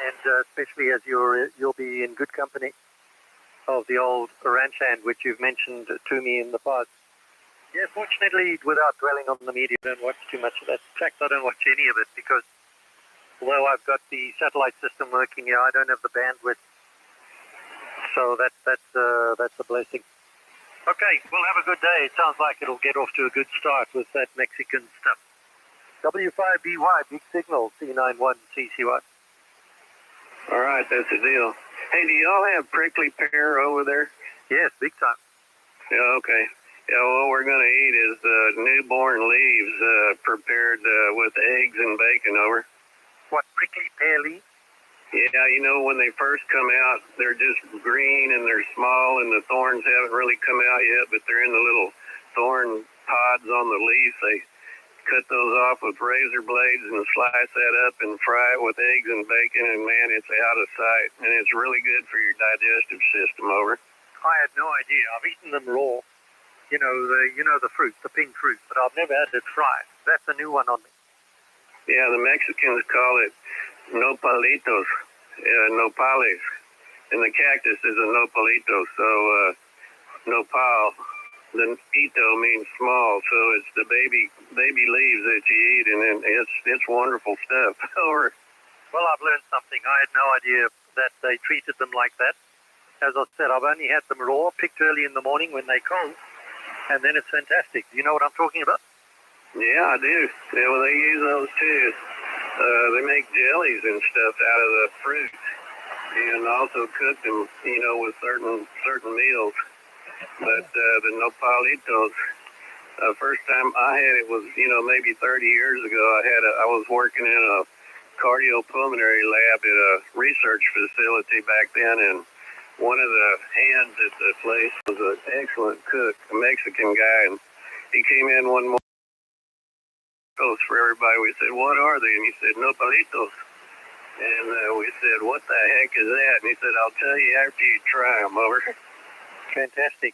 and especially as you'll be in good company of the old ranch hand, which you've mentioned to me in the past. Yeah, fortunately, without dwelling on the media, I don't watch too much of that. In fact, I don't watch any of it because although I've got the satellite system working here, I don't have the bandwidth. So that's a blessing. Okay, we'll have a good day. It sounds like it'll get off to a good start with that Mexican stuff. W5BY, big signal, c91ccy. All right, that's the deal. Hey, do y'all have prickly pear over there? Yes, big time. Yeah, okay. Yeah, what we're going to eat is newborn leaves prepared with eggs and bacon over. What, prickly pear leaves? Yeah, you know, when they first come out, they're just green and they're small and the thorns haven't really come out yet, but they're in the little thorn pods on the leaves. They cut those off with razor blades and slice that up and fry it with eggs and bacon, and man, it's out of sight, and it's really good for your digestive system over. I had no idea. I've eaten them raw. You know the fruit, the pink fruit, but I've never had it fried. That's a new one on me. Yeah, the Mexicans call it nopalitos, nopales, and the cactus is a nopalito, so nopal, the ito means small, so it's the baby leaves that you eat, and it's wonderful stuff. Well, I've learned something. I had no idea that they treated them like that. As I said, I've only had them raw, picked early in the morning when they're cold, and then it's fantastic. Do you know what I'm talking about? Yeah, I do. Yeah, well, they use those too. They make jellies and stuff out of the fruit, and also cook them, with certain meals. But the nopalitos, first time I had it was, maybe 30 years ago. I was working in a cardiopulmonary lab at a research facility back then, and one of the hands at the place was an excellent cook, a Mexican guy, and he came in one morning for everybody. We said, "What are they?" And he said, "Nopalitos." And we said, "What the heck is that?" And he said, "I'll tell you after you try them." Over. Fantastic.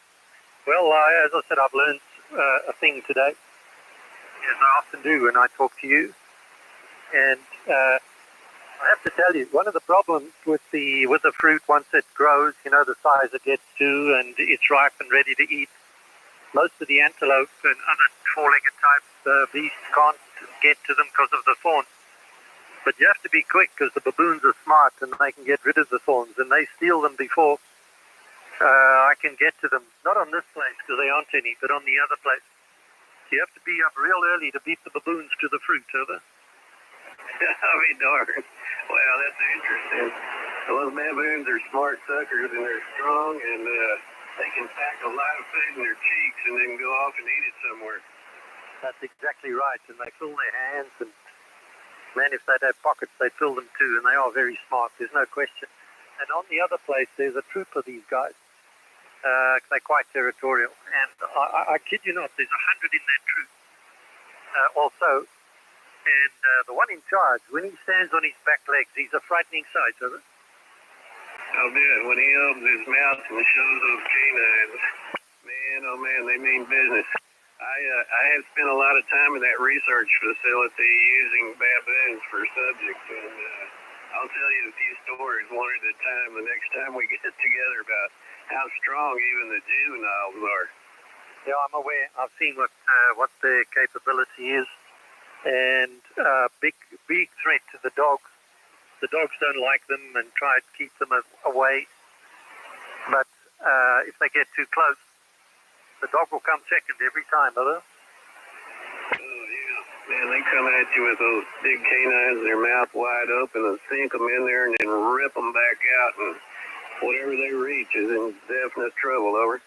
Well, as I said, I've learned a thing today, as I often do when I talk to you. And I have to tell you, one of the problems with the fruit once it grows, the size it gets to, and it's ripe and ready to eat, most of the antelope and other four-legged type beasts can't get to them because of the thorns. But you have to be quick because the baboons are smart and they can get rid of the thorns, and they steal them before I can get to them. Not on this place because there aren't any, but on the other place. So you have to be up real early to beat the baboons to the fruit, over. I'll be darned. Wow, that's interesting. Those baboons are smart suckers, and they're strong, and they can pack a lot of food in their cheeks and then go off and eat it somewhere. That's exactly right, and they fill their hands, and man, if they'd have pockets, they'd fill them too, and they are very smart, there's no question. And on the other place, there's a troop of these guys. They're quite territorial, and I kid you not, there's 100 in that troop also. And the one in charge, when he stands on his back legs, he's a frightening sight, isn't it? I'll do it. When he opens his mouth and shows those canines, man, oh man, they mean business. I have spent a lot of time in that research facility using baboons for subjects, and I'll tell you a few stories one at a time the next time we get together about how strong even the juveniles are. Yeah, I'm aware. I've seen what their capability is. And big threat to the dogs. The dogs don't like them and try to keep them away. But if they get too close, the dog will come second every time, brother. Oh, yeah. Man, they come at you with those big canines, their mouth wide open, and sink them in there and then rip them back out. And whatever they reach is in definite trouble, over.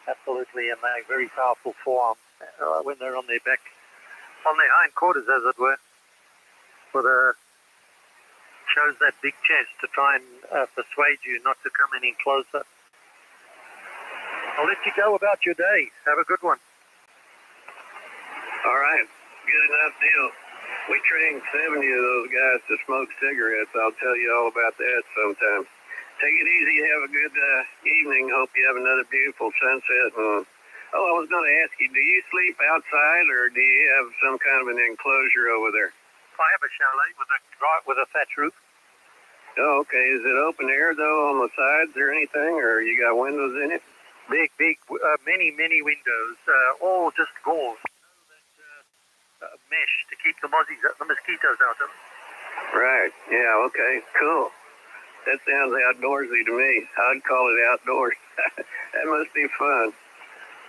Absolutely, and they're very powerful forearms when they're on their back. On their hind quarters, as it were, shows that big chest to try and persuade you not to come any closer. I'll let you go about your day. Have a good one. All right, good enough deal. We trained 70 of those guys to smoke cigarettes. I'll tell you all about that sometime. Take it easy. Have a good evening. Hope you have another beautiful sunset. And I was going to ask you, do you sleep outside or do you have some kind of an enclosure over there? I have a chalet with a thatch roof. Oh, okay. Is it open air though on the sides or anything, or you got windows in it? Big, many windows, all just gauze. Mesh to keep the mosquitoes out of. Right. Yeah. Okay. Cool. That sounds outdoorsy to me. I'd call it outdoors. That must be fun.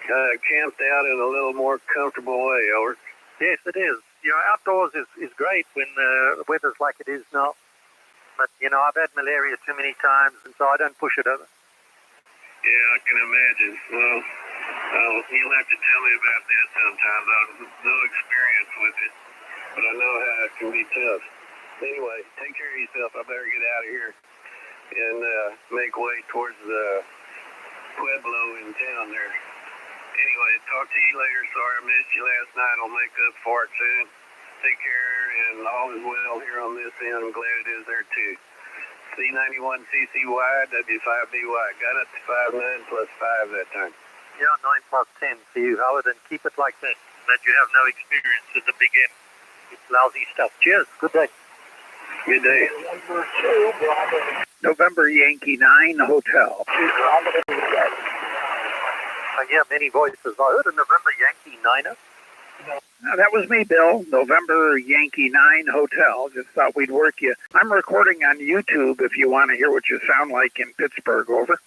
Camped out in a little more comfortable way, over. Yes, it is. Outdoors is great when the weather's like it is now. But, I've had malaria too many times, and so I don't push it over. Yeah, I can imagine. Well, you'll have to tell me about that sometimes. I have no experience with it, but I know how it can be tough. Anyway, take care of yourself. I better get out of here and make way towards the Pueblo in town there. Anyway, talk to you later. Sorry I missed you last night. I'll make up for it soon. Take care, and all is well here on this end. I'm glad it is there too. C91ccy, W5BY. Got up to 5'9" plus 5 that time. Yeah, 9 plus 10 for you, Howard, and keep it like that. That you have no experience at the big end. It's lousy stuff. Cheers. Good day. Good day. November Yankee 9 Hotel. I hear many voices. I heard a November Yankee 9er. That was me, Bill. November Yankee 9 Hotel. Just thought we'd work you. I'm recording on YouTube if you want to hear what you sound like in Pittsburgh, over.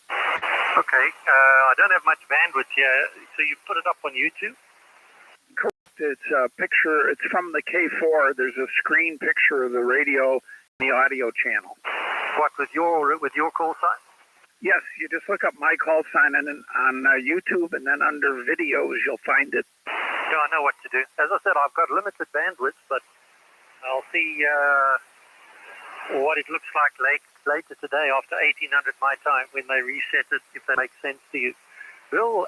Okay. I don't have much bandwidth here, so you put it up on YouTube? Correct. It's a picture. It's from the K4. There's a screen picture of the radio and the audio channel. What, with your call sign? Yes, you just look up my call sign on YouTube, and then under videos you'll find it. Yeah, I know what to do. As I said, I've got limited bandwidth, but I'll see what it looks like later today after 1800 my time when they reset it, if that makes sense to you. Bill,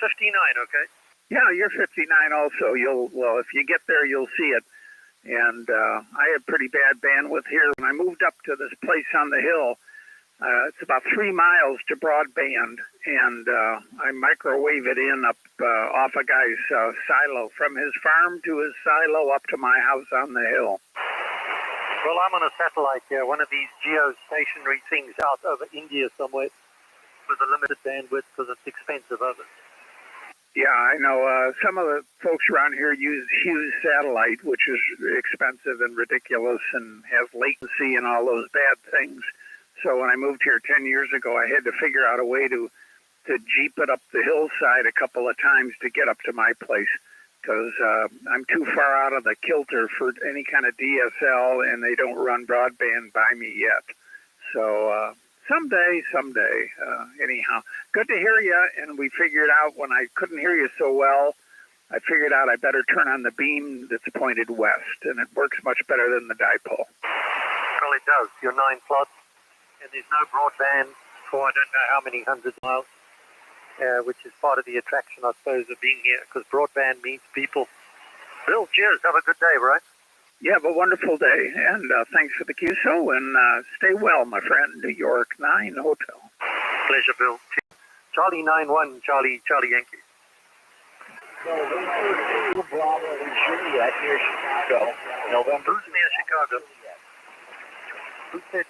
59, okay? Yeah, you're 59 also. Well, if you get there, you'll see it. And I had pretty bad bandwidth here. When I moved up to this place on the hill, it's about 3 miles to broadband, and I microwave it in up off a guy's silo, from his farm to his silo up to my house on the hill. Well, I'm on a satellite here, one of these geostationary things out over India somewhere with a limited bandwidth because it's expensive over. Yeah, I know. Some of the folks around here use Hughes satellite, which is expensive and ridiculous and has latency and all those bad things. So when I moved here 10 years ago, I had to figure out a way to jeep it up the hillside a couple of times to get up to my place, because I'm too far out of the kilter for any kind of DSL, and they don't run broadband by me yet. So someday. Anyhow, good to hear you. And we figured out, when I couldn't hear you so well, I figured out I better turn on the beam that's pointed west, and it works much better than the dipole. Well, it does. You're 9 plus. And there's no broadband for I don't know how many hundreds of miles, which is part of the attraction, I suppose, of being here, because broadband means people. Bill, cheers. Have a good day, right? Yeah, have a wonderful day, and thanks for the QSO, and stay well, my friend. New York 9 Hotel. Pleasure, Bill. Charlie 91, Charlie Yankee. Juliet near Chicago. November. Who's near Chicago? Who said